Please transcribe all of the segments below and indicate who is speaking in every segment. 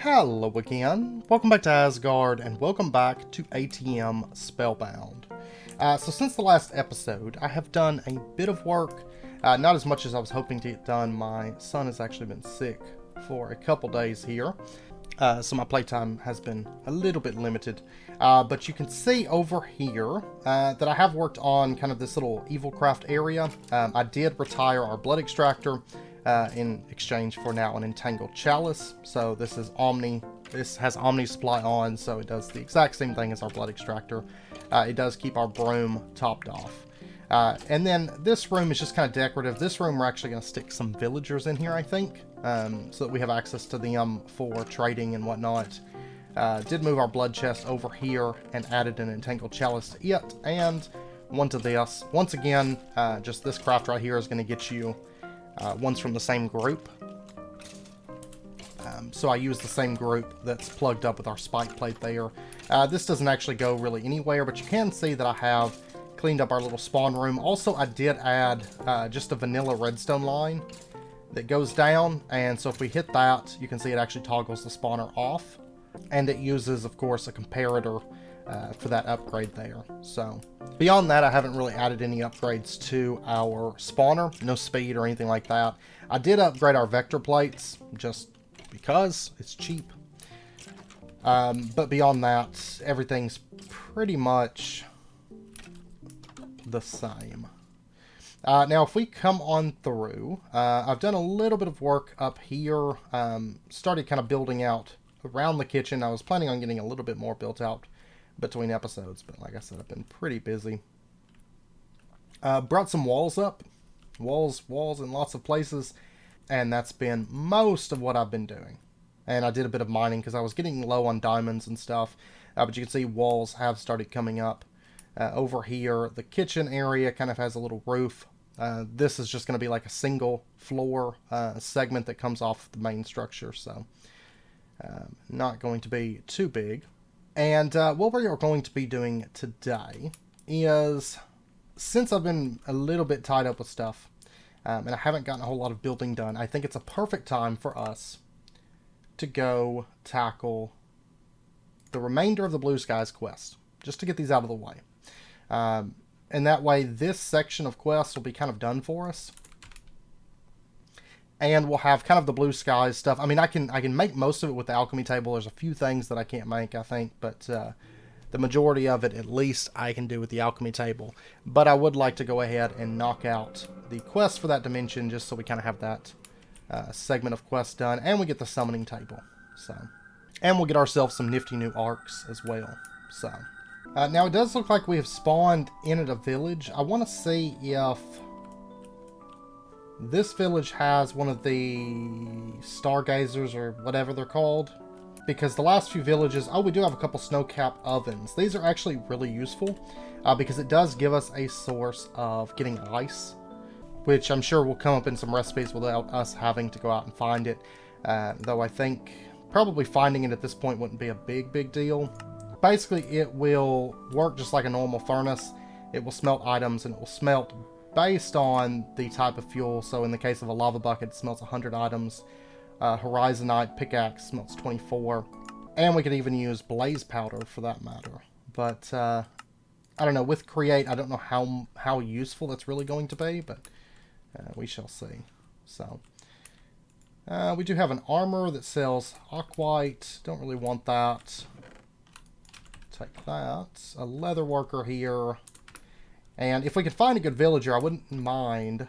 Speaker 1: Hello again, welcome back to Asgard, and welcome back to ATM Spellbound. So since the last episode, I have done a bit of work, not as much as I was hoping to get done. My son has actually been sick for a couple days here, so my playtime has been a little bit limited. But you can see over here that I have worked on kind of this little evil craft area. I did retire our blood extractor, in exchange for now an entangled chalice. So this is this has Omni supply on, so it does the exact same thing as our blood extractor. It does keep our broom topped off. And then this room is just kind of decorative. This room we're actually going to stick some villagers in here, I think, so that we have access to them for trading and whatnot. Did move our blood chest over here and added an entangled chalice to it, and one to this. Once again, just this craft right here is going to get you one's from the same group. So I use the same group that's plugged up with our spike plate there. This doesn't actually go really anywhere, but you can see that I have cleaned up our little spawn room. Also, I did add just a vanilla redstone line that goes down, and so if we hit that, you can see it actually toggles the spawner off. And it uses, of course, a comparator for that upgrade there. So beyond that, I haven't really added any upgrades to our spawner. No speed or anything like that. I did upgrade our vector plates just because it's cheap. But beyond that, everything's pretty much the same. Now, if we come on through, I've done a little bit of work up here. Started kind of building out around the kitchen. I was planning on getting a little bit more built out between episodes, but like I said, I've been pretty busy. Brought some walls up. Walls in lots of places. And that's been most of what I've been doing. And I did a bit of mining because I was getting low on diamonds and stuff. But you can see walls have started coming up. Over here, the kitchen area kind of has a little roof. This is just going to be like a single floor segment that comes off the main structure. So not going to be too big. And what we are going to be doing today is, since I've been a little bit tied up with stuff, and I haven't gotten a whole lot of building done, I think it's a perfect time for us to go tackle the remainder of the Blue Skies quest, just to get these out of the way. And that way, this section of quests will be kind of done for us. And we'll have kind of the Blue Skies stuff. I mean, I can make most of it with the alchemy table. There's a few things that I can't make, I think, but the majority of it, at least, I can do with the alchemy table. But I would like to go ahead and knock out the quest for that dimension, just so we kind of have that segment of quest done, and we get the summoning table. So, and we'll get ourselves some nifty new arcs as well. So, now it does look like we have spawned in at a village. I want to see if this village has one of the stargazers or whatever they're called. Because the last few villages... Oh, we do have a couple snow-capped ovens. These are actually really useful. Because it does give us a source of getting ice. Which I'm sure will come up in some recipes without us having to go out and find it. Though I think probably finding it at this point wouldn't be a big deal. Basically, it will work just like a normal furnace. It will smelt items, and it will smelt based on the type of fuel. So in the case of a lava bucket, it smelts 100 items. Horizonite pickaxe smelts 24. And we could even use blaze powder for that matter. But I don't know, with create, I don't know how useful that's really going to be, but we shall see. So we do have an armor that sells aquite. Don't really want that. Take that. A leather worker here. And if we could find a good villager, I wouldn't mind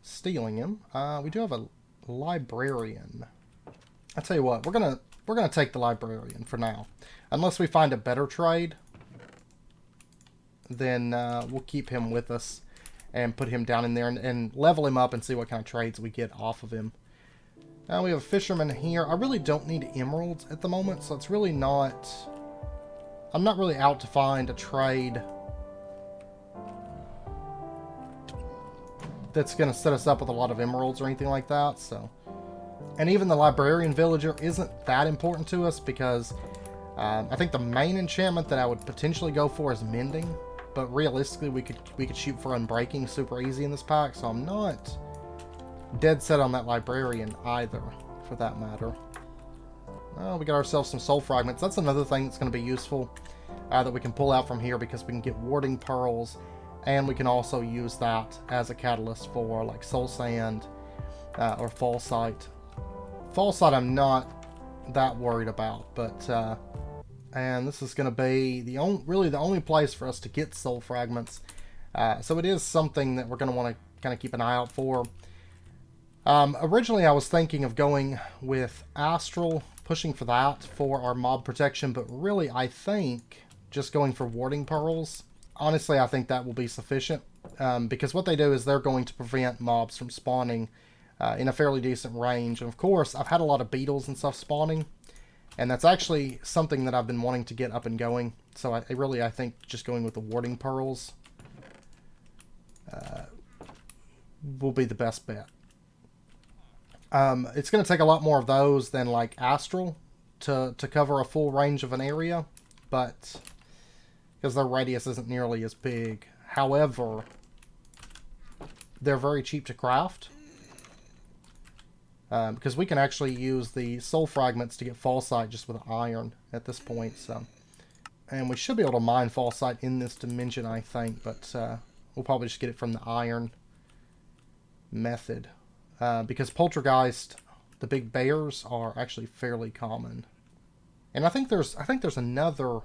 Speaker 1: stealing him. We do have a librarian. I tell you what, we're gonna take the librarian for now. Unless we find a better trade, then we'll keep him with us and put him down in there and level him up and see what kind of trades we get off of him. Now we have a fisherman here. I really don't need emeralds at the moment, so it's really not... I'm not really out to find a trade that's going to set us up with a lot of emeralds or anything like that. So, and even the librarian villager isn't that important to us because I think the main enchantment that I would potentially go for is mending, but realistically we could shoot for unbreaking super easy in this pack, so I'm not dead set on that librarian either, for that matter. we got ourselves some soul fragments. That's another thing that's going to be useful that we can pull out from here, because we can get warding pearls, and we can also use that as a catalyst for like soul sand or fall sight. Fall sight I'm not that worried about, but and this is going to be really the only place for us to get soul fragments. So it is something that we're going to want to kind of keep an eye out for. Originally I was thinking of going with Astral, pushing for that for our mob protection, but really I think just going for warding pearls, honestly I think that will be sufficient, because what they do is they're going to prevent mobs from spawning in a fairly decent range. And of course I've had a lot of beetles and stuff spawning, and that's actually something that I've been wanting to get up and going. So I think just going with the warding pearls will be the best bet. It's going to take a lot more of those than like Astral to cover a full range of an area, but because their radius isn't nearly as big. However, they're very cheap to craft, because we can actually use the soul fragments to get fall sight just with iron at this point. So, and we should be able to mine fall sight in this dimension, I think, but we'll probably just get it from the iron method. Because poltergeist, the big bears, are actually fairly common. And I think there's another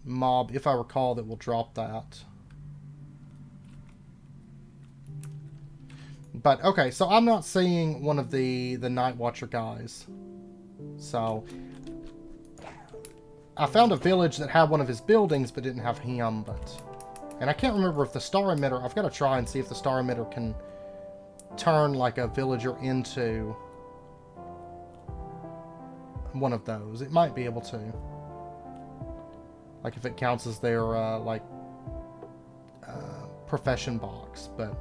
Speaker 1: mob, if I recall, that will drop that. But okay, so I'm not seeing one of the Night Watcher guys. So I found a village that had one of his buildings but didn't have him. And I can't remember if the star emitter, I've got to try and see if the star emitter can turn like a villager into one of those. It might be able to, like if it counts as their profession box. But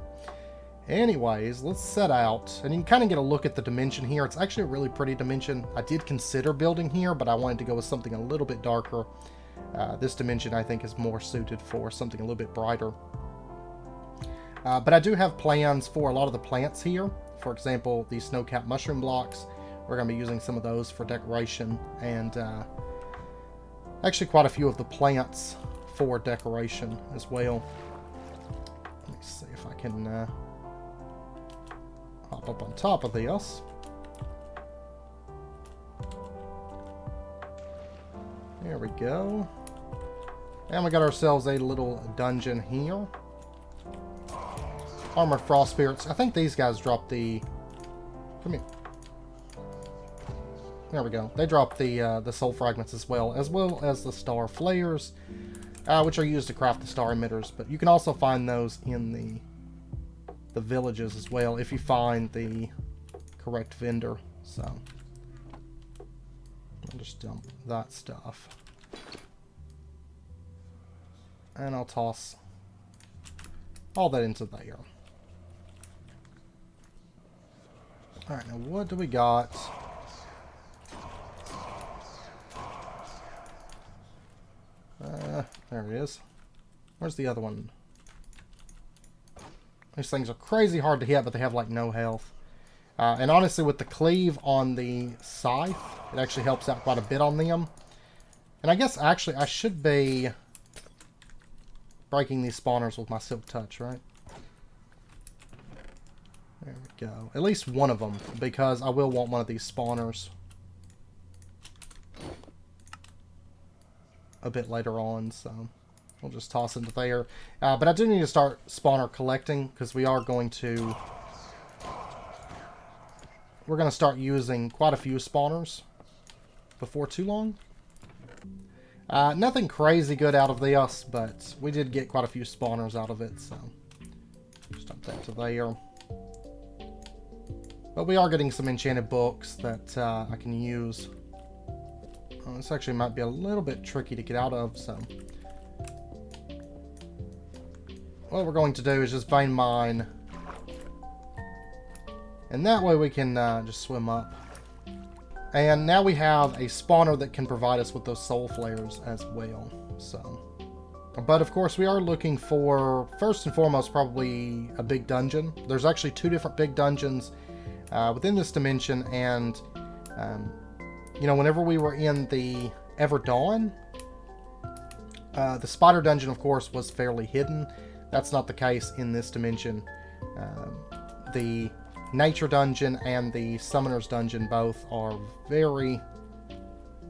Speaker 1: anyways, let's set out, and you can kind of get a look at the dimension here. It's actually a really pretty dimension. I did consider building here, but I wanted to go with something a little bit darker. This dimension I think is more suited for something a little bit brighter. But I do have plans for a lot of the plants here. For example, these snow-capped mushroom blocks. We're going to be using some of those for decoration. And actually quite a few of the plants for decoration as well. Let me see if I can hop up on top of this. There we go. And we got ourselves a little dungeon here. Armored Frost Spirits. I think these guys drop the... Come here. There we go. They drop the soul fragments as well as the star flares, which are used to craft the star emitters. But you can also find those in the villages as well if you find the correct vendor. So I'll just dump that stuff, and I'll toss all that into there. Alright, now what do we got? There it is. Where's the other one? These things are crazy hard to hit, but they have like no health. And honestly, with the cleave on the scythe, it actually helps out quite a bit on them. And I guess actually I should be breaking these spawners with my silk touch, right? There we go. At least one of them, because I will want one of these spawners a bit later on, so we'll just toss into there. But I do need to start spawner collecting, because we're going to start using quite a few spawners before too long. Nothing crazy good out of this, but we did get quite a few spawners out of it, so just dump that to there. But we are getting some enchanted books that I can use. Oh, this actually might be a little bit tricky to get out of, so what we're going to do is just vein mine, and that way we can just swim up. And now we have a spawner that can provide us with those soul flares as well. So, but of course we are looking for, first and foremost, probably a big dungeon. There's actually 2 different big dungeons within this dimension, and you know, whenever we were in the Everdawn, the spider dungeon, of course, was fairly hidden. That's not the case in this dimension. The nature dungeon and the summoner's dungeon both are very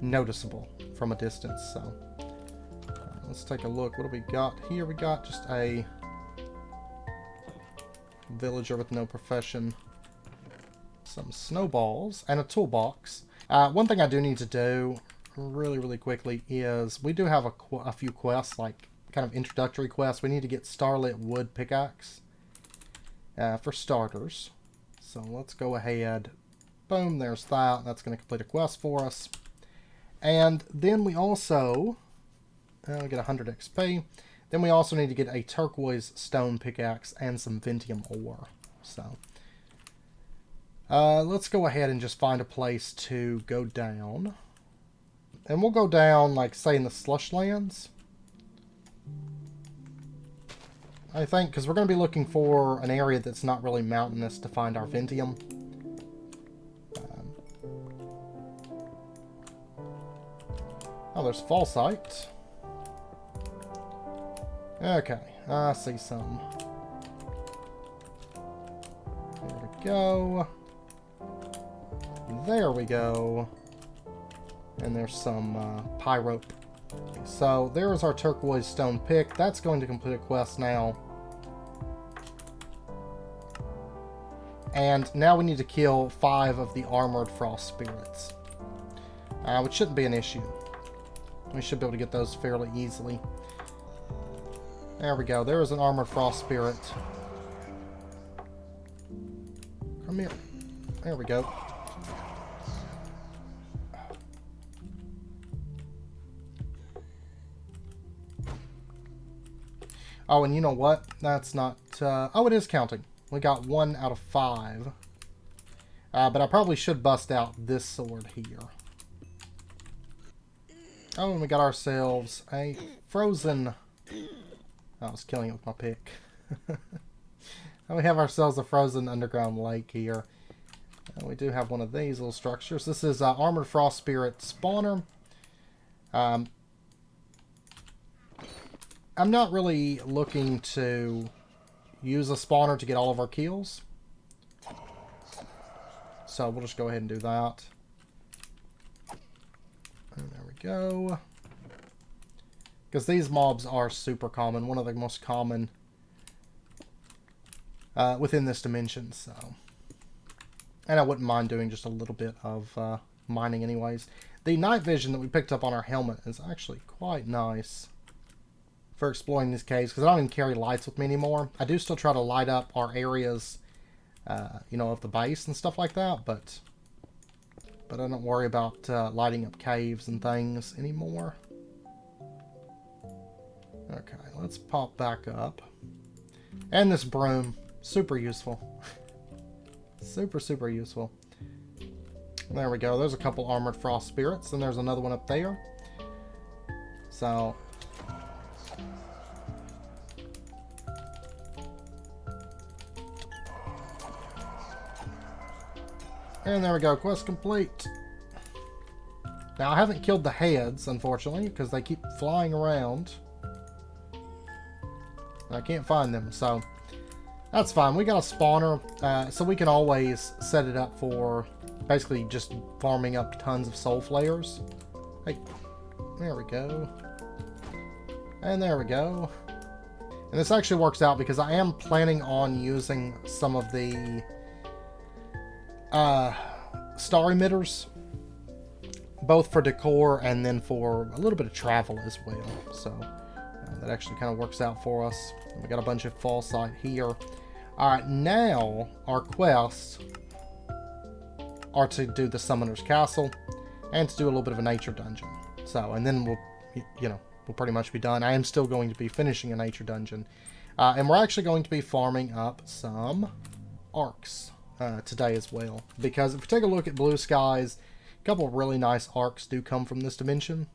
Speaker 1: noticeable from a distance. So let's take a look. What do we got here? We got just a villager with no profession, some snowballs, and a toolbox. One thing I do need to do really quickly is we do have a few quests, like kind of introductory quests. We need to get Starlit wood pickaxe for starters. So let's go ahead. Boom, there's that. That's going to complete a quest for us. And then we also get 100 XP. Then we also need to get a turquoise stone pickaxe and some Ventium ore. So let's go ahead and just find a place to go down. And we'll go down, like, say, in the Slushlands, I think, because we're going to be looking for an area that's not really mountainous to find our Ventium. Oh, there's Fallsight. Okay, I see some. There we go. There we go. And there's some pyrope. So there's our turquoise stone pick. That's going to complete a quest now. And now we need to kill 5 of the armored frost spirits, which shouldn't be an issue. We should be able to get those fairly easily. There we go. There is an armored frost spirit. Come here. There we go. Oh, and you know what? That's not... oh, it is counting. We got 1 out of 5. But I probably should bust out this sword here. Oh, and we got ourselves a frozen... I was killing it with my pick. And we have ourselves a frozen underground lake here. And we do have one of these little structures. This is Armored Frost Spirit spawner. I'm not really looking to use a spawner to get all of our kills. So we'll just go ahead and do that. And there we go. Because these mobs are super common. One of the most common within this dimension. So, and I wouldn't mind doing just a little bit of mining anyways. The night vision that we picked up on our helmet is actually quite nice for exploring these caves, because I don't even carry lights with me anymore. I do still try to light up our areas, you know, of the base and stuff like that, but I don't worry about lighting up caves and things anymore. Okay, let's pop back up. And this broom, super useful. Super useful. There we go. There's a couple armored frost spirits, and there's another one up there. So... and there we go, quest complete. Now, I haven't killed the heads, unfortunately, because they keep flying around. I can't find them, so that's fine. We got a spawner, so we can always set it up for basically just farming up tons of soul flayers. Hey, there we go. And there we go. And this actually works out because I am planning on using some of the star emitters, both for decor and then for a little bit of travel as well. So that actually kind of works out for us. And we got a bunch of Fallsight here. Alright, now our quests are to do the Summoner's Castle and to do a little bit of a nature dungeon. So, and then we'll, you know, we'll pretty much be done. I am still going to be finishing a nature dungeon. And we're actually going to be farming up some arcs today as well. Because if we take a look at Blue Skies, a couple of really nice arcs do come from this dimension.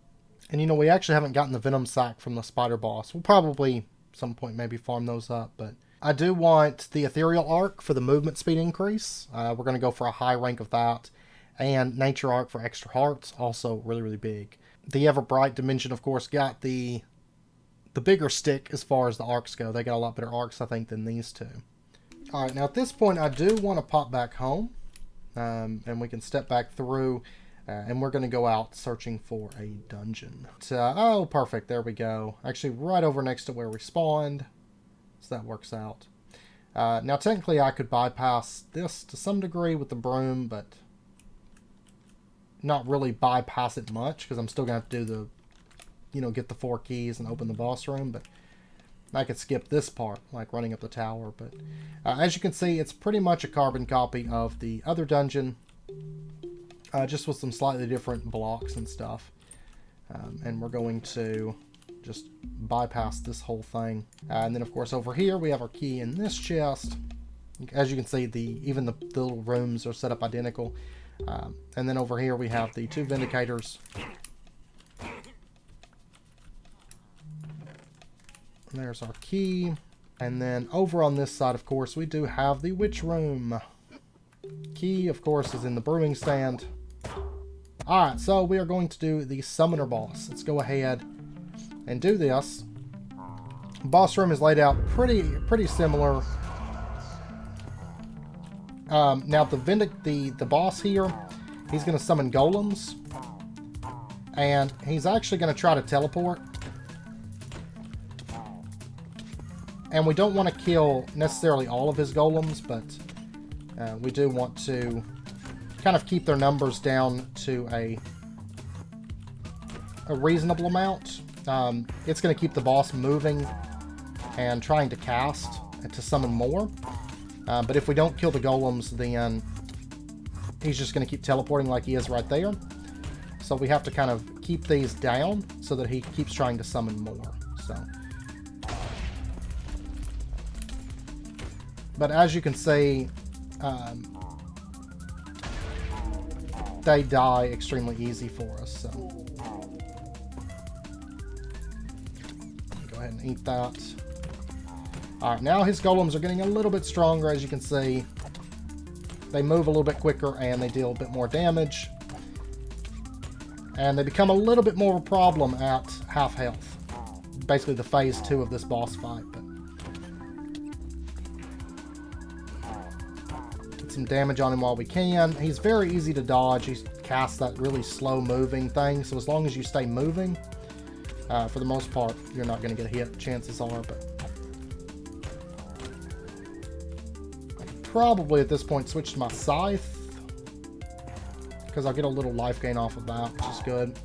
Speaker 1: And you know, we actually haven't gotten the Venom Sac from the Spider Boss. We'll probably, at some point, maybe farm those up. But I do want the Ethereal Arc for the movement speed increase. We're going to go for a high rank of that. And Nature Arc for extra hearts, also really, really big. The Everbright dimension, of course, got the bigger stick as far as the arcs go. They got a lot better arcs, I think, than these two. Alright, now at this point, I do want to pop back home. And we can step back through. And we're going to go out searching for a dungeon. Oh, perfect. There we go. Actually, right over next to where we spawned. So that works out. Now, technically, I could bypass this to some degree with the broom, but not really bypass it much, because I'm still going to have to do the, you know, get the 4 keys and open the boss room, but I could skip this part, like running up the tower. But as you can see, it's pretty much a carbon copy of the other dungeon, just with some slightly different blocks and stuff. And we're going to just bypass this whole thing. And then, of course, over here, we have our key in this chest. As you can see, even the little rooms are set up identical. And then over here, we have the 2 Vindicators. There's our key. And then over on this side, of course, we do have the Witch Room. Key, of course, is in the brewing stand. Alright, so we are going to do the Summoner boss. Let's go ahead and do this. Boss room is laid out pretty similar. Now the boss here, he's going to summon golems, and he's actually going to try to teleport. And we don't want to kill necessarily all of his golems, but we do want to kind of keep their numbers down to a reasonable amount. It's going to keep the boss moving and trying to cast to summon more. But if we don't kill the golems, then he's just going to keep teleporting like he is right there. So we have to kind of keep these down so that he keeps trying to summon more. So, but as you can see, they die extremely easy for us. So go ahead and eat that. Alright, now his golems are getting a little bit stronger, as you can see. They move a little bit quicker and they deal a bit more damage. And they become a little bit more of a problem at half health. Basically the phase 2 of this boss fight. But get some damage on him while we can. He's very easy to dodge. He casts that really slow moving thing. So as long as you stay moving, for the most part, you're not going to get hit, chances are. But probably at this point switch to my scythe, because I'll get a little life gain off of that, which is good.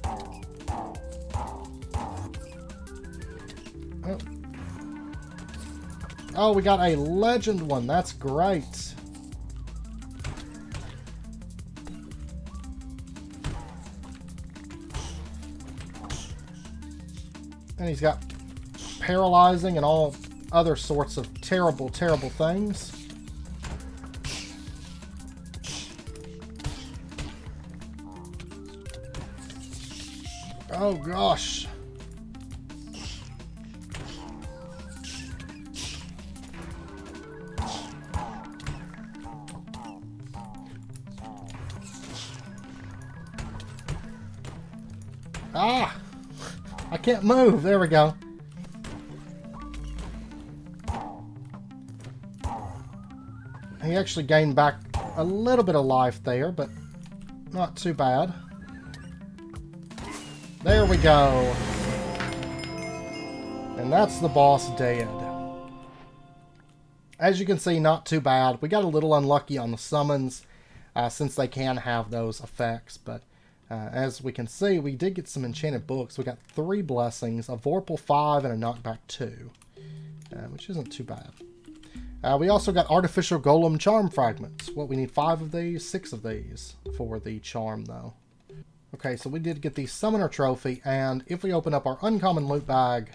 Speaker 1: Oh, we got a legend one. That's great. And he's got paralyzing and all other sorts of terrible, terrible things. Oh gosh. Ah! I can't move. There we go. He actually gained back a little bit of life there, but not too bad. There we go. And that's the boss dead. As you can see, not too bad. We got a little unlucky on the summons, since they can have those effects. But as we can see, we did get some enchanted books. We got 3 blessings, a Vorpal 5, and a Knockback 2. Which isn't too bad. We also got artificial golem charm fragments. What, we need 5 of these? 6 of these for the charm, though. Okay, so we did get the Summoner Trophy, and if we open up our uncommon loot bag,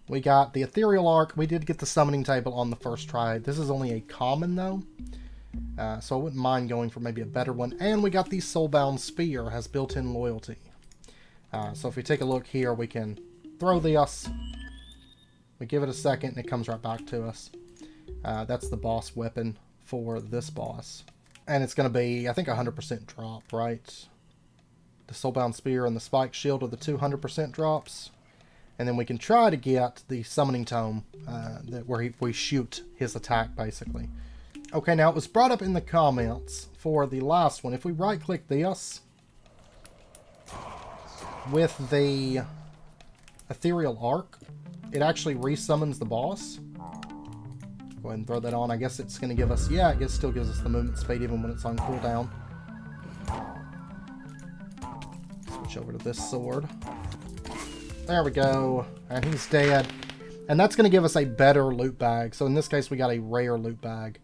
Speaker 1: we got the Ethereal Arc. We did get the summoning table on the first try. This is only a common, though, so I wouldn't mind going for maybe a better one. And we got the Soulbound Spear, has built-in loyalty. So if we take a look here, we can throw this. We give it a second, and it comes right back to us. That's the boss weapon for this boss. And it's going to be, I think, 100% drop, right? The Soulbound Spear and the Spike Shield are the 200% drops. And then we can try to get the Summoning Tome, where we shoot his attack, basically. Okay, now it was brought up in the comments for the last one. If we right-click this with the Ethereal Arc, it actually resummons the boss. Go ahead and throw that on. I guess it's going to give us... Yeah, it still gives us the movement speed even when it's on cooldown. Switch over to this sword. There we go. And he's dead. And that's going to give us a better loot bag. So in this case, we got a rare loot bag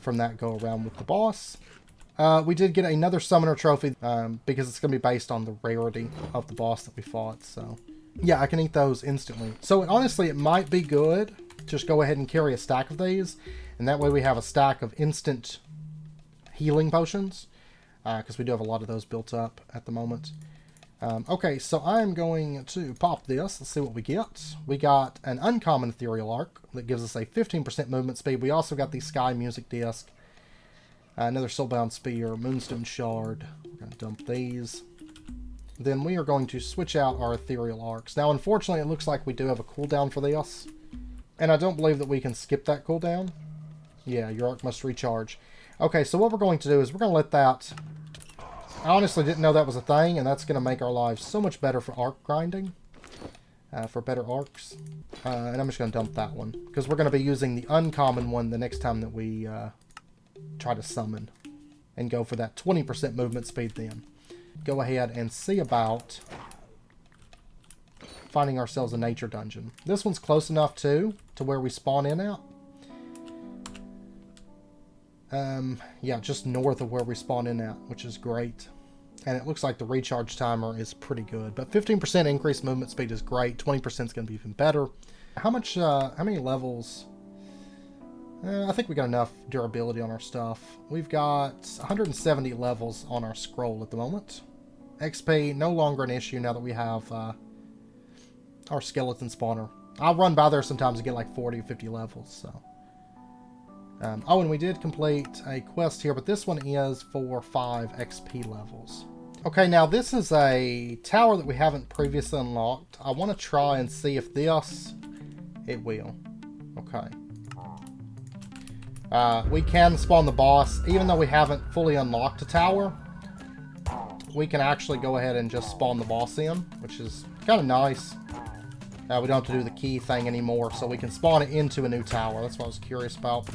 Speaker 1: from that go around with the boss. We did get another summoner trophy because it's going to be based on the rarity of the boss that we fought. So yeah, I can eat those instantly. So honestly, it might be good. Just go ahead and carry a stack of these. And that way we have a stack of instant healing potions. Because we do have a lot of those built up at the moment. Okay, so I'm going to pop this. Let's see what we get. We got an uncommon Ethereal Arc that gives us a 15% movement speed. We also got the Sky Music Disc. Another Soulbound Spear, Moonstone Shard. We're going to dump these. Then we are going to switch out our Ethereal Arcs. Now, unfortunately, it looks like we do have a cooldown for this. And I don't believe that we can skip that cooldown. Yeah, your arc must recharge. Okay, so what we're going to do is we're going to let that... I honestly didn't know that was a thing, and that's going to make our lives so much better for arc grinding. For better arcs. And I'm just going to dump that one. Because we're going to be using the uncommon one the next time that we try to summon. And go for that 20% movement speed then. Go ahead and see about finding ourselves a nature dungeon. This one's close enough too, to where we spawn in at. Yeah, just north of where we spawn in at, which is great. And it looks like the recharge timer is pretty good. But 15% increased movement speed is great. 20% is going to be even better. How many levels? I think we got enough durability on our stuff. We've got 170 levels on our scroll at the moment. XP, no longer an issue now that we have our skeleton spawner. I'll run by there sometimes and get like 40 or 50 levels, so... oh, and we did complete a quest here, but this one is for 5 XP levels. Okay, now this is a tower that we haven't previously unlocked. I want to try and see if this... It will. Okay. We can spawn the boss. Even though we haven't fully unlocked a tower, we can actually go ahead and just spawn the boss in, which is kind of nice. We don't have to do the key thing anymore, so we can spawn it into a new tower. That's what I was curious about.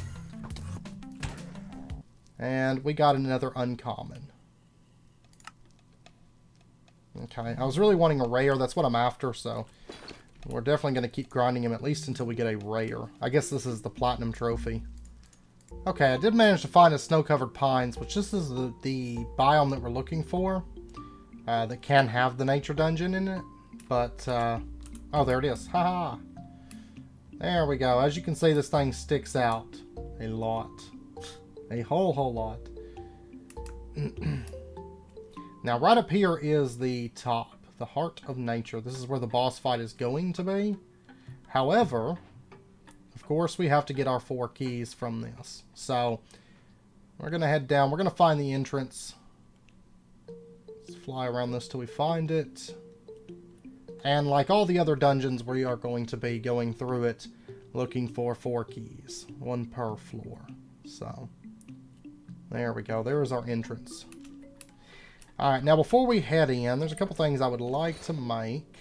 Speaker 1: And we got another uncommon. Okay, I was really wanting a rare. That's what I'm after, so we're definitely going to keep grinding him at least until we get a rare. I guess this is the platinum trophy. Okay, I did manage to find a snow-covered pines, which this is the biome that we're looking for. That can have the nature dungeon in it. But, oh, there it is. Haha. There we go. As you can see, this thing sticks out a lot. A whole lot. Now, right up here is the top. The Heart of Nature. This is where the boss fight is going to be. However, of course, we have to get our 4 keys from this. So, we're going to head down. We're going to find the entrance. Let's fly around this till we find it. And like all the other dungeons, we are going to be going through it looking for 4 keys. 1 per floor. So... there we go. There's our entrance. Alright, now before we head in, there's a couple things I would like to make.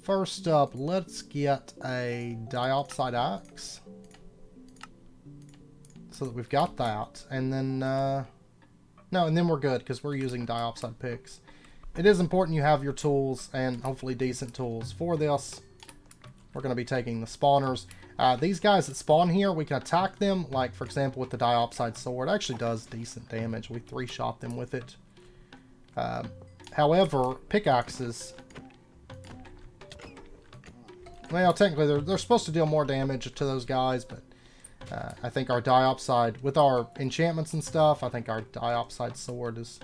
Speaker 1: First up, let's get a diopside axe. So that we've got that. And then, no, and then we're good, because we're using diopside picks. It is important you have your tools, and hopefully decent tools for this. We're going to be taking the spawners. These guys that spawn here, we can attack them, like, for example, with the diopside sword. It actually does decent damage. We 3-shot them with it. However, pickaxes... well, technically, they're supposed to deal more damage to those guys, but I think our diopside... with our enchantments and stuff, I think our diopside sword is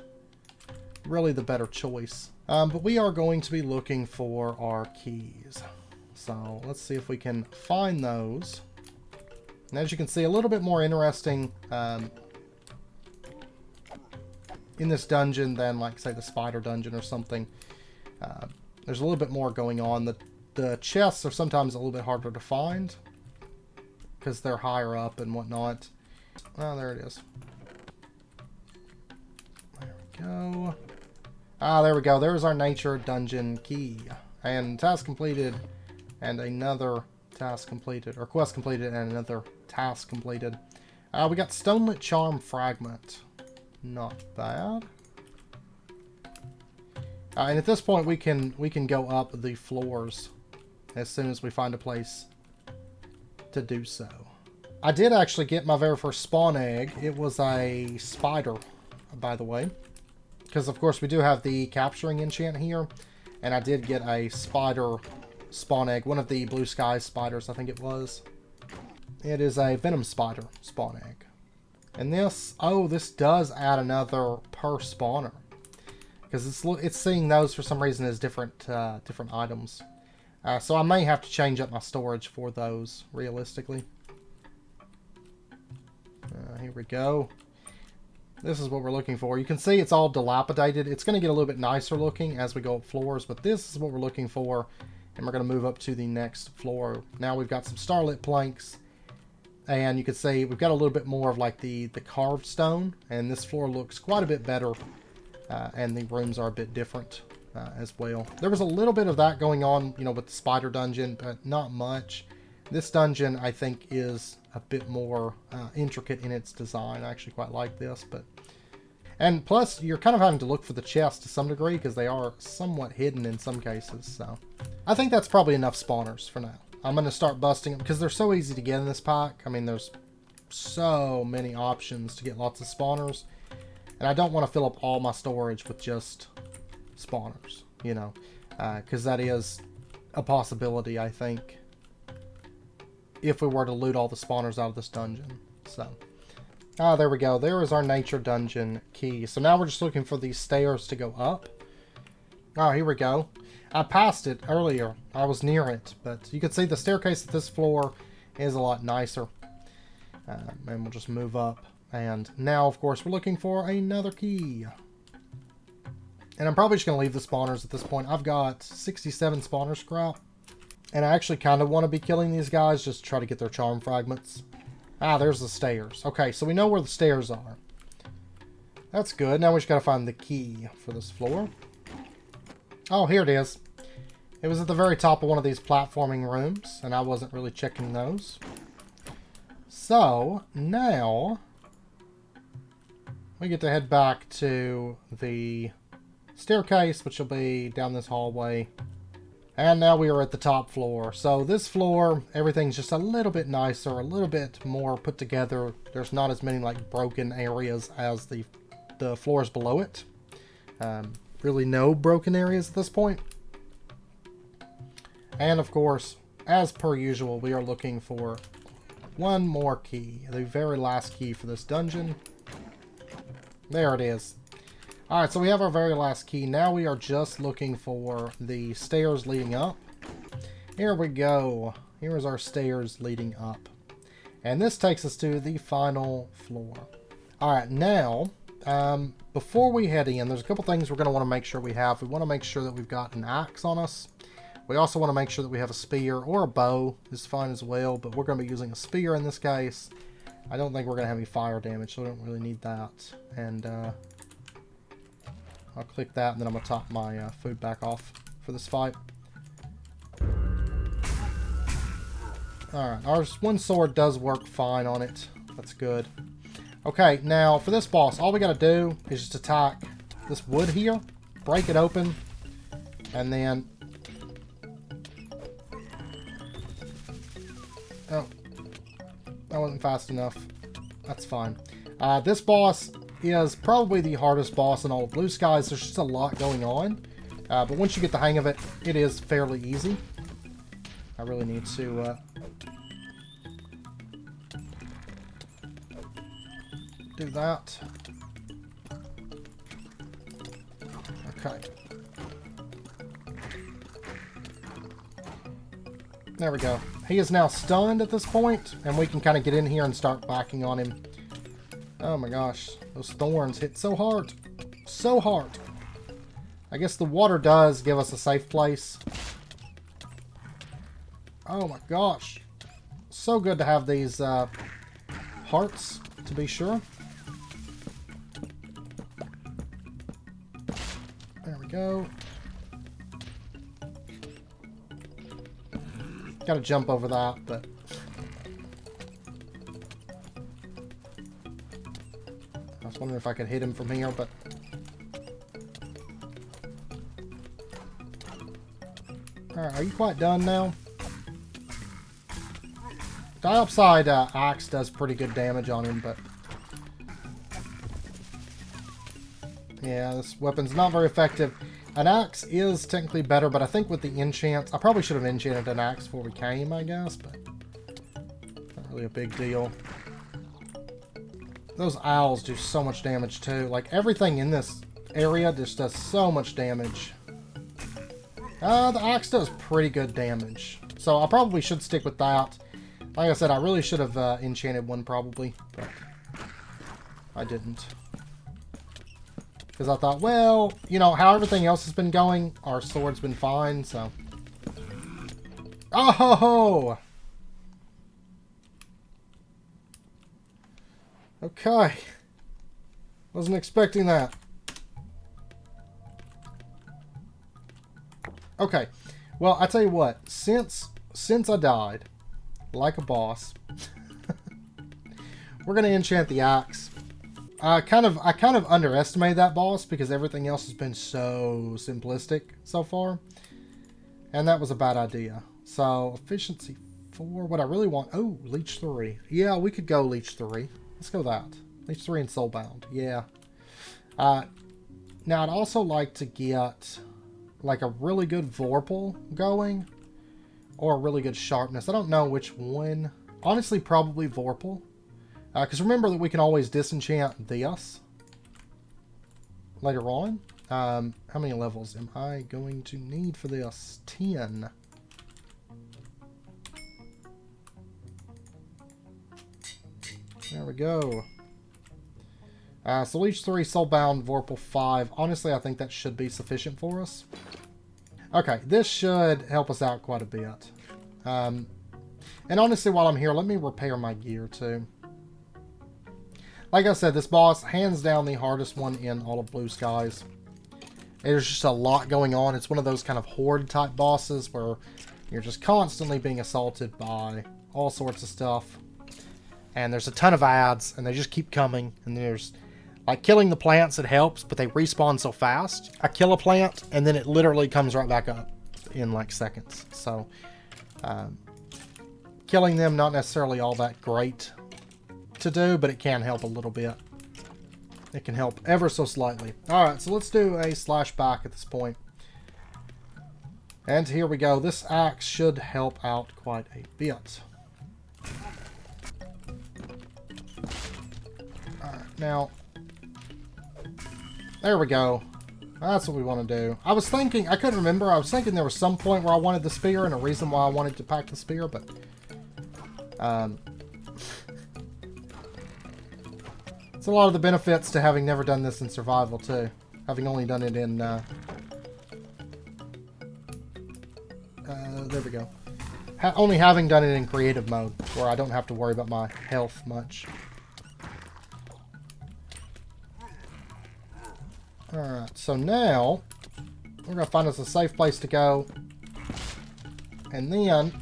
Speaker 1: really the better choice. But we are going to be looking for our keys. So, let's see if we can find those. And as you can see, a little bit more interesting in this dungeon than, like, say, the spider dungeon or something. There's a little bit more going on. The chests are sometimes a little bit harder to find because they're higher up and whatnot. Oh, there it is. There we go. Ah, there we go. There's our nature dungeon key. And task completed. And another task completed. Or quest completed and another task completed. We got Stonelit Charm Fragment. Not bad. And at this point we can go up the floors as soon as we find a place to do so. I did actually get my very first spawn egg. It was a spider, by the way. Because, of course, we do have the capturing enchant here. And I did get a spider spawn egg. One of the blue sky spiders, I think it was. It is a venom spider spawn egg. And this, oh, this does add another per spawner. Because it's seeing those for some reason as different items. So I may have to change up my storage for those, realistically. Here we go. This is what we're looking for. You can see it's all dilapidated. It's going to get a little bit nicer looking as we go up floors, but this is what we're looking for. And we're going to move up to the next floor. Now we've got some Starlit planks. And you can see we've got a little bit more of like the carved stone. And this floor looks quite a bit better. And the rooms are a bit different as well. There was a little bit of that going on, you know, with the spider dungeon, but not much. This dungeon, I think, is a bit more intricate in its design. I actually quite like this, but... And plus, you're kind of having to look for the chests to some degree, because they are somewhat hidden in some cases, so... I think that's probably enough spawners for now. I'm going to start busting them, because they're so easy to get in this pack. I mean, there's so many options to get lots of spawners. And I don't want to fill up all my storage with just spawners, you know. Because that is a possibility, I think, if we were to loot all the spawners out of this dungeon. So, there we go. There is our nature dungeon key. So now we're just looking for these stairs to go up. Oh, here we go. I passed it earlier. I was near it. But you can see the staircase at this floor is a lot nicer. And we'll just move up. And now, of course, we're looking for another key. And I'm probably just going to leave the spawners at this point. I've got 67 spawner scrap. And I actually kind of want to be killing these guys just to try to get their charm fragments. Ah, there's the stairs. Okay, so we know where the stairs are. That's good. Now we just got to find the key for this floor. Oh, here it is. It was at the very top of one of these platforming rooms, and I wasn't really checking those. So, now we get to head back to the staircase, which will be down this hallway. And now we are at the top floor. So this floor, everything's just a little bit nicer, a little bit more put together. There's not as many like broken areas as the floors below it. Really no broken areas at this point. And of course, as per usual, we are looking for one more key. The very last key for this dungeon. There it is. Alright, so we have our very last key. Now we are just looking for the stairs leading up. Here we go. Here is our stairs leading up. And this takes us to the final floor. Alright, now, before we head in, there's a couple things we're going to want to make sure we have. We want to make sure that we've got an axe on us. We also want to make sure that we have a spear, or a bow is fine as well, but we're going to be using a spear in this case. I don't think we're going to have any fire damage, so we don't really need that. And, I'll click that, and then I'm going to top my food back off for this fight. Alright, our one sword does work fine on it. That's good. Okay, now for this boss, all we got to do is just attack this wood here, break it open, and then... Oh, that wasn't fast enough. That's fine. This boss is probably the hardest boss in all of Blue Skies. There's just a lot going on. But once you get the hang of it, it is fairly easy. I really need to do that. Okay. There we go. He is now stunned at this point, and we can kind of get in here and start backing on him. Oh my gosh, those thorns hit so hard. so hard. I guess the water does give us a safe place. Oh my gosh. So good to have these hearts, to be sure. There we go. Gotta jump over that, but... I was wondering if I could hit him from here, but... Alright, are you quite done now? Diopside axe does pretty good damage on him, but... Yeah, this weapon's not very effective. An axe is technically better, but I think with the enchants... I probably should have enchanted an axe before we came, I guess, but... Not really a big deal. Those owls do so much damage, too. Like, everything in this area just does so much damage. The axe does pretty good damage. So I probably should stick with that. Like I said, I really should have enchanted one probably, but I didn't. Because I thought, well, you know, how everything else has been going, our sword's been fine, so... Oh ho ho! Okay. Wasn't expecting that. Okay, well, I tell you what, since I died, like a boss, we're gonna enchant the axe. I kind of underestimated that boss because everything else has been so simplistic so far, and that was a bad idea. So efficiency 4, what I really want, oh, leech 3. Yeah, we could go leech 3. Let's go that. Leech 3 and soulbound. Yeah. Now I'd also like to get like a really good Vorpal going, or a really good sharpness. I don't know which one. Honestly, probably Vorpal. Because remember that we can always disenchant this later on. How many levels am I going to need for this? 10. There we go. So Leech 3, Soulbound, Vorpal 5. Honestly, I think that should be sufficient for us. Okay, this should help us out quite a bit. And honestly, while I'm here, let me repair my gear too. Like I said, this boss, hands down the hardest one in all of Blue Skies. There's just a lot going on. It's one of those kind of horde type bosses where you're just constantly being assaulted by all sorts of stuff. And there's a ton of ads, and they just keep coming. And there's, like, killing the plants, it helps, but they respawn so fast. I kill a plant, and then it literally comes right back up in, like, seconds. So, killing them, not necessarily all that great to do, but it can help a little bit. It can help ever so slightly. Alright, so let's do a slash back at this point. And here we go. This axe should help out quite a bit. Alright, now... There we go. That's what we want to do. I was thinking, I couldn't remember, I was thinking there was some point where I wanted the spear and a reason why I wanted to pack the spear, but... it's a lot of the benefits to having never done this in survival, too. Having only done it in, there we go. Only having done it in creative mode, where I don't have to worry about my health much. Alright, so now, we're going to find us a safe place to go. And then,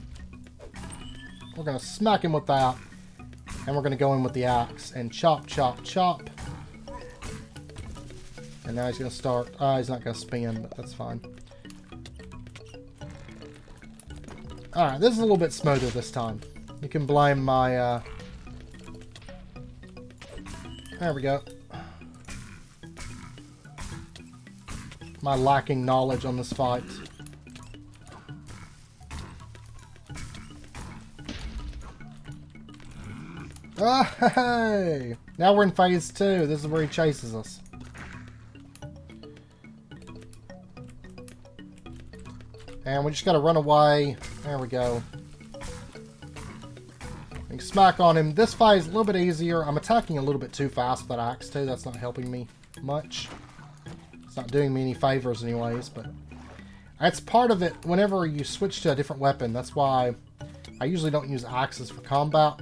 Speaker 1: we're going to smack him with that. And we're going to go in with the axe and chop, chop, chop. And now he's going to start... he's not going to spin, but that's fine. Alright, this is a little bit smoother this time. You can blame my... There we go. My lacking knowledge on this fight. Oh, hey! Now we're in phase 2. This is where he chases us. And we just gotta run away. There we go. We can smack on him. This fight is a little bit easier. I'm attacking a little bit too fast with that axe too. That's not helping me much. not doing me any favors anyways, but that's part of it whenever you switch to a different weapon. That's why I usually don't use axes for combat,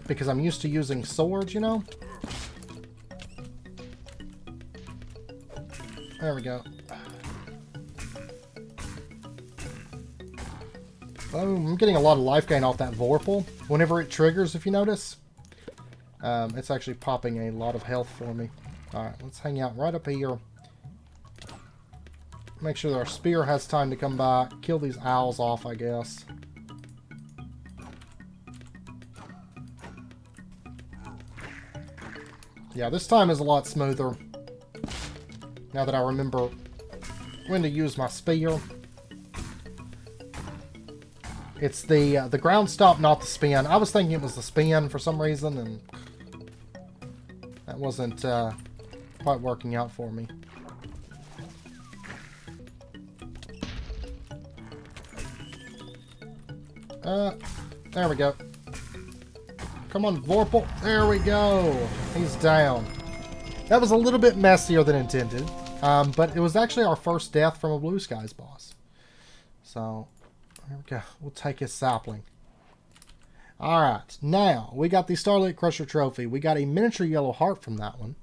Speaker 1: because I'm used to using swords, you know? There we go. Boom. I'm getting a lot of life gain off that Vorpal. Whenever it triggers, if you notice, it's actually popping a lot of health for me. Alright, let's hang out right up here. Make sure that our spear has time to come back. Kill these owls off, I guess. Yeah, this time is a lot smoother. Now that I remember when to use my spear. It's the ground stop, not the spin. I was thinking it was the spin for some reason, and that wasn't quite working out for me. There we go. Come on, Vorpal. There we go. He's down. That was a little bit messier than intended, but it was actually our first death from a Blue Skies boss. So, there we go. We'll take his sapling. Alright, now, we got the Starlit Crusher Trophy. We got a miniature yellow heart from that one.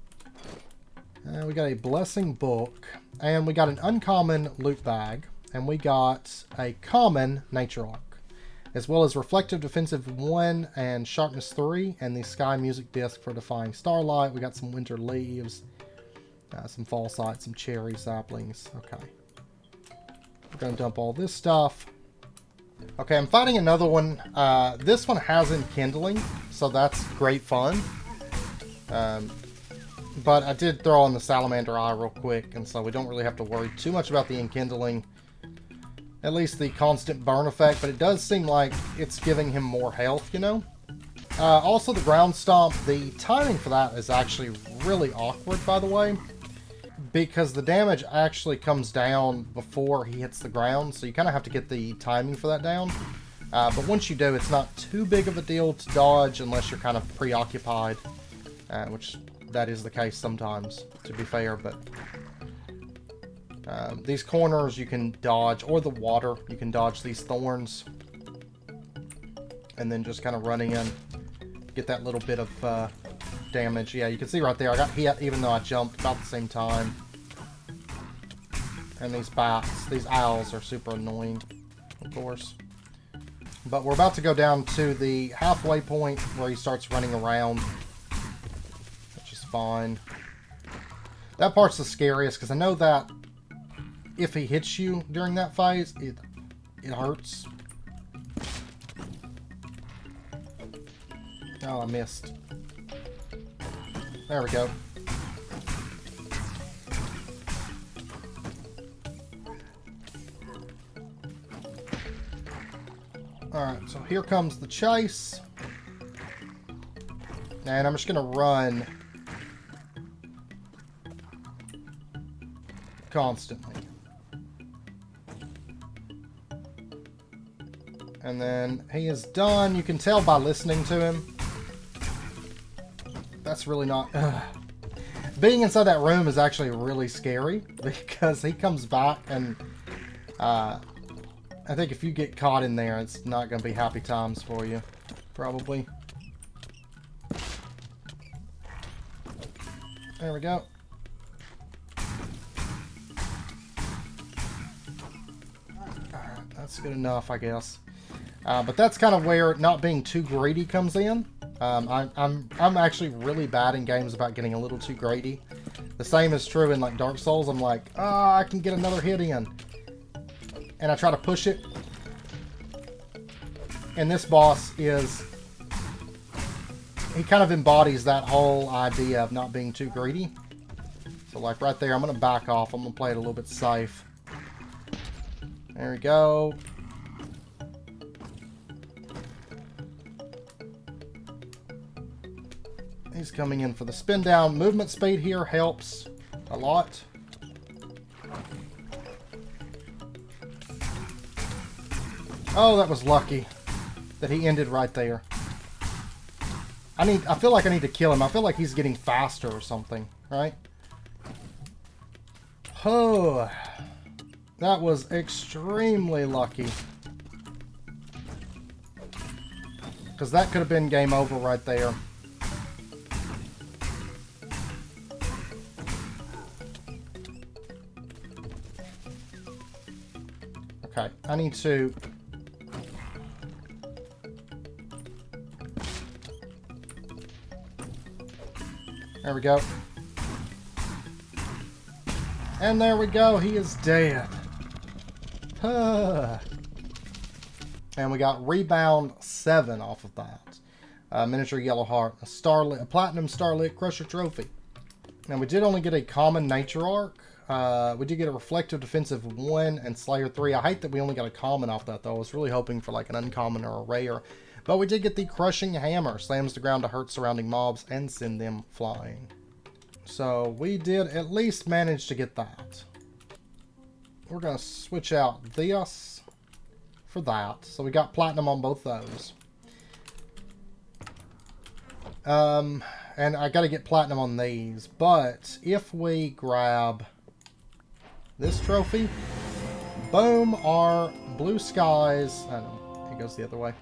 Speaker 1: We got a Blessing Book. And we got an uncommon loot bag. And we got a common Nature Arc, as well as Reflective Defensive 1 and Sharpness 3, and the Sky Music Disc for Defying Starlight. We got some Winter Leaves, some Fall Sight, some Cherry Saplings. Okay. We're going to dump all this stuff. Okay, I'm fighting another one. This one has Enkindling, so that's great fun. But I did throw on the Salamander Eye real quick, and so we don't really have to worry too much about the Enkindling. At least the constant burn effect, but it does seem like it's giving him more health, you know? Also, the ground stomp, the timing for that is actually really awkward, by the way, because the damage actually comes down before he hits the ground, so you kind of have to get the timing for that down. But once you do, it's not too big of a deal to dodge unless you're kind of preoccupied, which that is the case sometimes, to be fair, but these corners you can dodge, or the water, you can dodge these thorns, and then just kind of running in, get that little bit of damage. Yeah, you can see right there, I got hit even though I jumped about the same time. And these bats, these owls are super annoying, of course. But we're about to go down to the halfway point where he starts running around, which is fine. That part's the scariest, because I know that if he hits you during that phase, it hurts. Oh, I missed. There we go. Alright, so here comes the chase. And I'm just going to run constantly. And then he is done. You can tell by listening to him. That's really not... Being inside that room is actually really scary, because he comes back and I think if you get caught in there, it's not going to be happy times for you, probably. There we go. Alright, that's good enough, I guess. But that's kind of where not being too greedy comes in. I'm actually really bad in games about getting a little too greedy. The same is true in like Dark Souls. I'm like, ah, I can get another hit in, and I try to push it. And this boss is, he kind of embodies that whole idea of not being too greedy. So like right there, I'm gonna back off. I'm gonna play it a little bit safe. There we go. He's coming in for the spin down. Movement speed here helps a lot. Oh, that was lucky that he ended right there. I feel like I need to kill him. I feel like he's getting faster or something, right? Oh, that was extremely lucky. Because that could have been game over right there. Okay, I need to... There we go. And there we go, he is dead. And we got Rebound 7 off of that. Miniature Yellow Heart, a Platinum Starlit Crusher Trophy. Now we did only get a common Nature Arc. We did get a Reflective Defensive 1 and Slayer 3. I hate that we only got a common off that though. I was really hoping for like an uncommon or a rare. But we did get the Crushing Hammer. Slams the ground to hurt surrounding mobs and send them flying. So we did at least manage to get that. We're going to switch out this for that. So we got platinum on both those. And I got to get platinum on these. But if we grab this trophy, boom, our Blue Skies... I don't know, it goes the other way.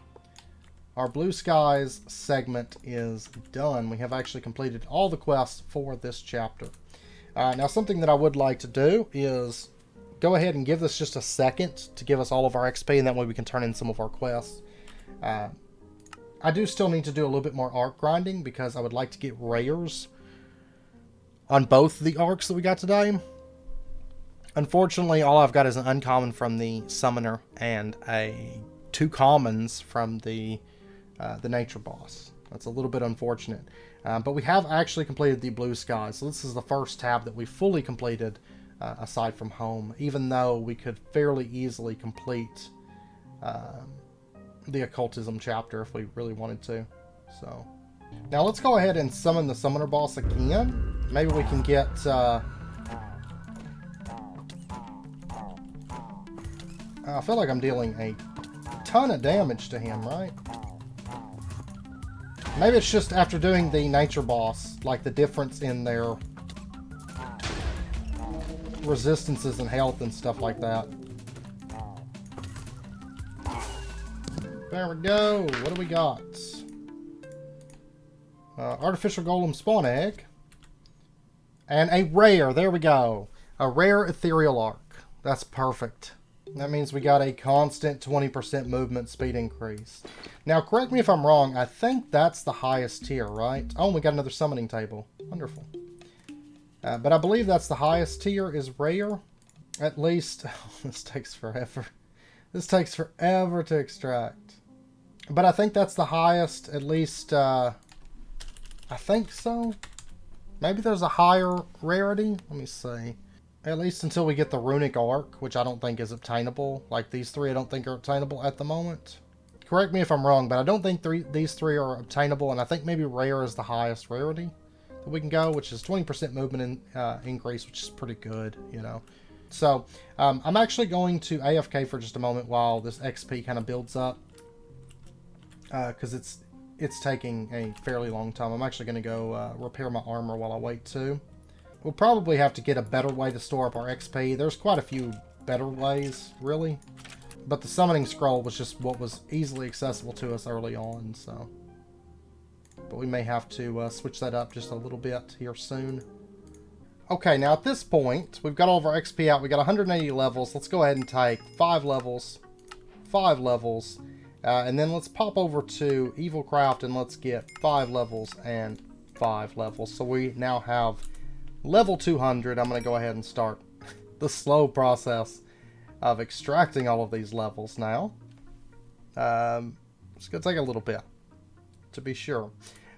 Speaker 1: Our Blue Skies segment is done. We have actually completed all the quests for this chapter. Now, something that I would like to do is go ahead and give this just a second to give us all of our XP, and that way we can turn in some of our quests. I do still need to do a little bit more arc grinding because I would like to get rares on both the arcs that we got today. Unfortunately, all I've got is an uncommon from the Summoner and two commons from the Nature Boss. That's a little bit unfortunate. But we have actually completed the Blue Skies. So this is the first tab that we fully completed aside from home. Even though we could fairly easily complete the Occultism chapter if we really wanted to. So now let's go ahead and summon the Summoner Boss again. Maybe we can get... I feel like I'm dealing a ton of damage to him, right? Maybe it's just after doing the Nature Boss, like the difference in their resistances and health and stuff like that. There we go. What do we got? Artificial Golem Spawn Egg. And a rare. There we go. A rare Ethereal Arc. That's perfect. That means we got a constant 20% movement speed increase. Now, correct me if I'm wrong. I think that's the highest tier, right? Oh, we got another summoning table. Wonderful. But I believe that's the highest tier is rare. At least... Oh, this takes forever. This takes forever to extract. But I think that's the highest, at least... I think so. Maybe there's a higher rarity. Let me see. At least until we get the Runic Arc, which I don't think is obtainable. Like these three I don't think are obtainable at the moment. Correct me if I'm wrong, but I don't think these three are obtainable, and I think maybe rare is the highest rarity that we can go, which is 20% movement increase, which is pretty good, you know. So, I'm actually going to AFK for just a moment while this XP kind of builds up. Because it's taking a fairly long time. I'm actually going to go repair my armor while I wait too. We'll probably have to get a better way to store up our XP. There's quite a few better ways, really. But the summoning scroll was just what was easily accessible to us early on, so. But we may have to switch that up just a little bit here soon. Okay, now at this point, we've got all of our XP out. We got 180 levels. Let's go ahead and take 5 levels. 5 levels. And then let's pop over to Evilcraft and let's get 5 levels and 5 levels. So we now have level 200. I'm going to go ahead and start the slow process of extracting all of these levels now. It's going to take a little bit, to be sure.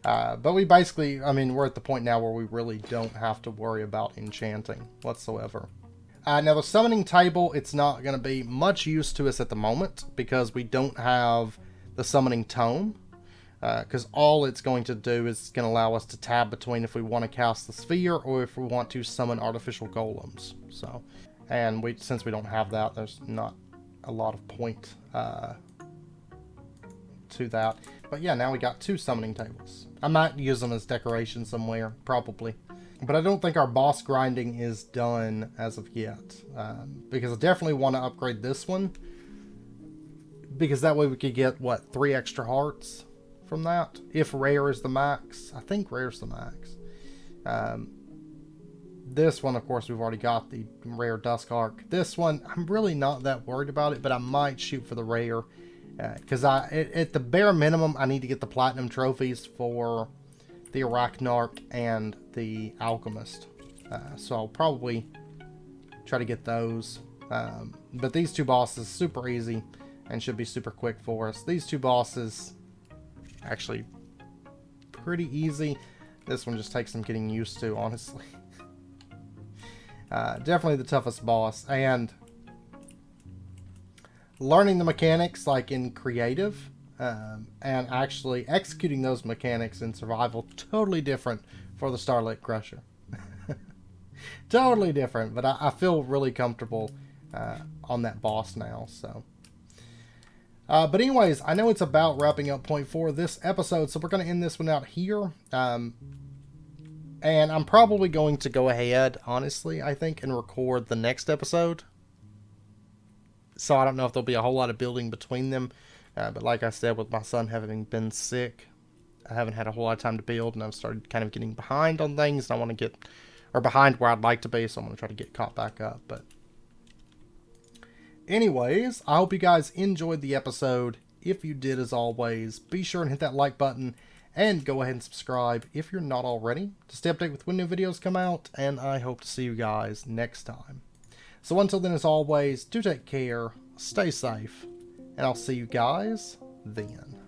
Speaker 1: But we basically, I mean, we're at the point now where we really don't have to worry about enchanting whatsoever. Now the summoning table, it's not going to be much use to us at the moment because we don't have the summoning tome. Because all it's going to do is going to allow us to tab between if we want to cast the sphere or if we want to summon artificial golems. So, and since we don't have that, there's not a lot of point to that. But yeah, now we got 2 summoning tables. I might use them as decoration somewhere, probably. But I don't think our boss grinding is done as of yet. Because I definitely want to upgrade this one. Because that way we could get, what, 3 extra hearts from that? If rare is the max. I think rare is the max. This one, of course, we've already got the rare Dusk Arc. This one, I'm really not that worried about it, but I might shoot for the rare. Because at the bare minimum, I need to get the Platinum trophies for the Arachnarch and the Alchemist. So I'll probably try to get those. But these 2 bosses, super easy and should be super quick for us. These 2 bosses, actually pretty easy. This one just takes some getting used to, honestly. Definitely the toughest boss, and learning the mechanics like in creative and actually executing those mechanics in survival, totally different for the Starlit Crusher. Totally different, but I feel really comfortable on that boss now. So but anyways, I know it's about wrapping up point 4 of this episode, so we're going to end this one out here. And I'm probably going to go ahead, honestly, I think, and record the next episode. So I don't know if there'll be a whole lot of building between them. But like I said, with my son having been sick, I haven't had a whole lot of time to build, and I've started kind of getting behind on things. And I want to get, or behind where I'd like to be, so I'm going to try to get caught back up. But anyways, I hope you guys enjoyed the episode. If you did, as always, be sure and hit that like button. And go ahead and subscribe if you're not already to stay updated with when new videos come out. And I hope to see you guys next time. So until then, as always, do take care, stay safe, and I'll see you guys then.